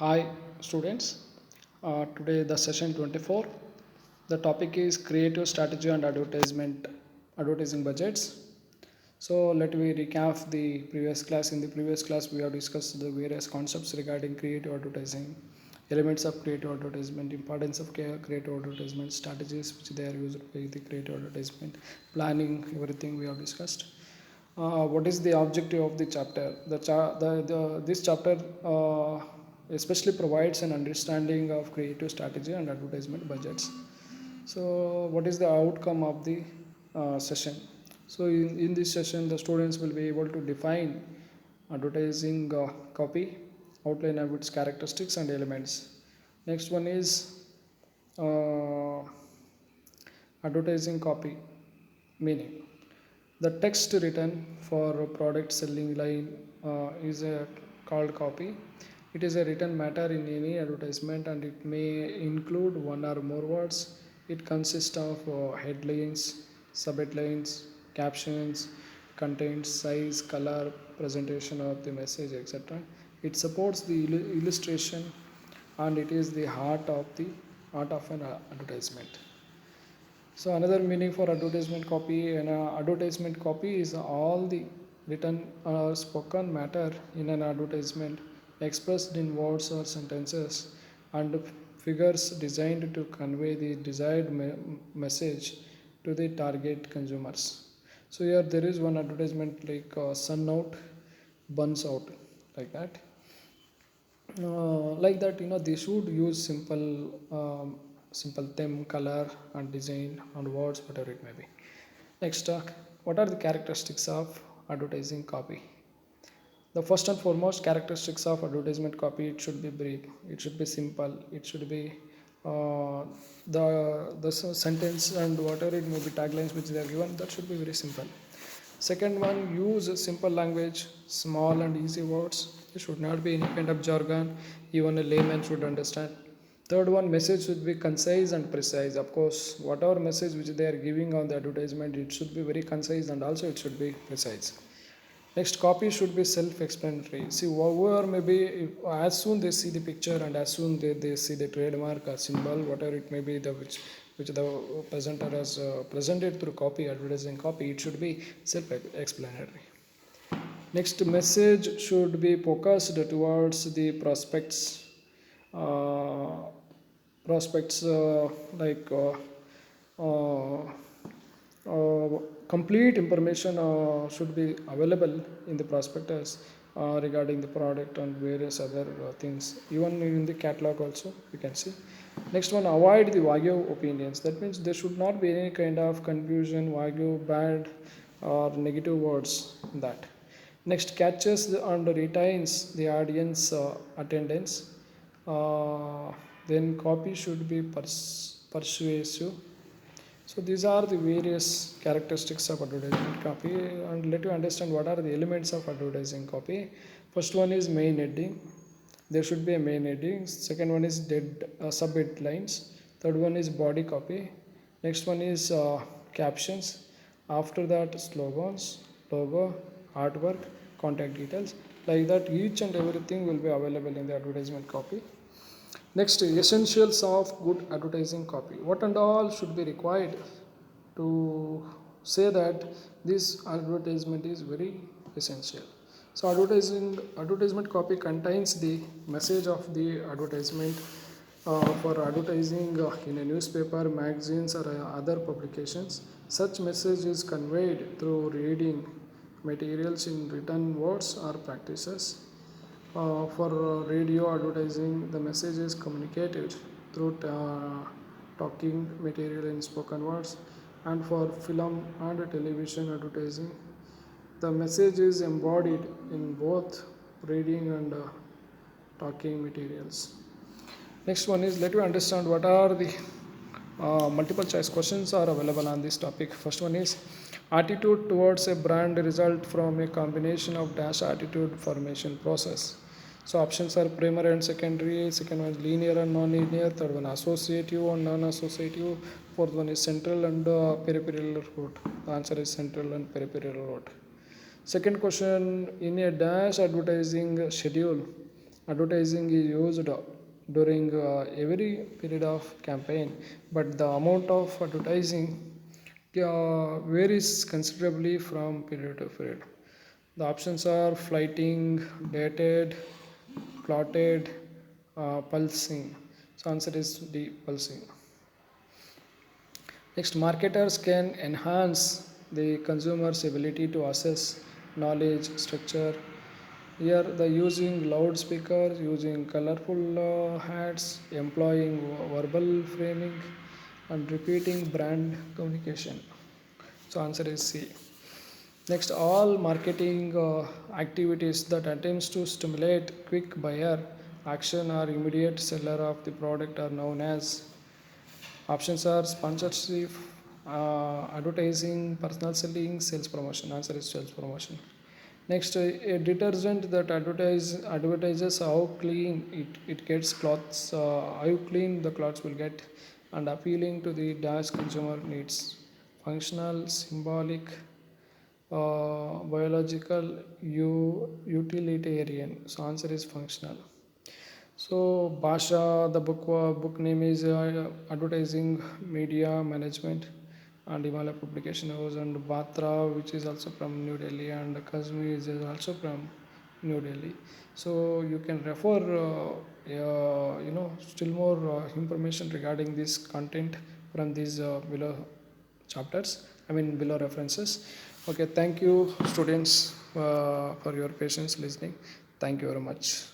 Hi students, today the session 24. The topic is creative strategy and advertising budgets. So let me recap the previous class. In the previous class we have discussed the various concepts regarding creative advertising, elements of creative advertisement, importance of creative advertisement, strategies which they are used by the creative advertisement, planning, everything we have discussed. What is the objective of the chapter? This chapter especially provides an understanding of creative strategy and advertisement budgets. So, what is the outcome of the session? So, in this session, the students will be able to define advertising copy, outline of its characteristics and elements. Next one is uh, advertising copy meaning. The text written for a product selling line is called copy. It is a written matter in any advertisement and it may include one or more words. It consists of headlines, subheadlines, captions, content, size, color, presentation of the message, etc. It supports the illustration and it is the heart of an advertisement. So another meaning for advertisement copy, and advertisement copy is all the written or spoken matter in an advertisement expressed in words or sentences and figures designed to convey the desired message to the target consumers. So here there is one advertisement like sun out, buns out, like that. Like that, they should use simple theme, color and design and words, whatever it may be. Next, what are the characteristics of advertising copy? The first and foremost characteristics of advertisement copy: it should be brief, it should be simple, it should be uh, the sentence and whatever it may be, taglines which they are given, that should be very simple. Second one, use simple language, small and easy words. There should not be any kind of jargon, even a layman should understand. Third one, message should be concise and precise. Of course, whatever message which they are giving on the advertisement, it should be very concise and also it should be precise. Next, copy should be self-explanatory. See, whoever maybe, as soon they see the picture and as soon they see the trademark or symbol, whatever it may be, which the presenter has presented through copy, advertising copy, it should be self-explanatory. Next, message should be focused towards the uh, prospects like uh, complete information should be available in the prospectus regarding the product and various other things, even in the catalog also you can see. Next one, avoid the vague opinions. That means there should not be any kind of confusion, vague, bad or negative words in that. Next, catches and retains the audience attendance. uh, then copy should be persuasive. So these are the various characteristics of advertisement copy, and let you understand what are the elements of advertising copy. First one is main heading. There should be a main heading. Second one is sub headlines. Third one is body copy. Next one is captions. After that, slogans, logo, artwork, contact details. Like that, each and everything will be available in the advertisement copy. Next, essentials of good advertising copy. What and all should be required to say that this advertisement is very essential? So, advertisement copy contains the message of the advertisement for advertising in a newspaper, magazines, or other publications. Such message is conveyed through reading materials in written words or practices. For radio advertising, the message is communicated through talking material in spoken words, and for film and television advertising, the message is embodied in both reading and talking materials. Next one is, let you understand what are the multiple choice questions are available on this topic. First one is, attitude towards a brand result from a combination of dash attitude formation process. So options are primary and secondary. Second one is linear and non-linear. Third one associative and non-associative. Fourth one is central and peripheral route. The answer is central and peripheral route. Second question, in a dash advertising schedule, Advertising is used during every period of campaign, but the amount of advertising varies considerably from period to period. The options are flighting, dated, plotted, pulsing. So answer is D, pulsing. Next, marketers can enhance the consumer's ability to assess knowledge structure. Here, the using loudspeakers, using colorful hats, employing verbal framing, and repeating brand communication. So answer is C. Next, all marketing activities that attempts to stimulate quick buyer action or immediate seller of the product are known as. Options are sponsorship, advertising, personal selling, sales promotion. Answer is sales promotion. Next, a detergent that advertises how clean it gets clothes, how clean the clothes will get, and appealing to the dash consumer needs. Functional, symbolic, biological, utilitarian. So answer is functional. So Basha, the book name is Advertising Media Management, and Himalaya Publication House, and Batra, which is also from New Delhi, and Kazmi is also from New Delhi. So you can refer, still more information regarding this content from these below chapters. I mean below references. Okay, thank you, students, for your patience listening. Thank you very much.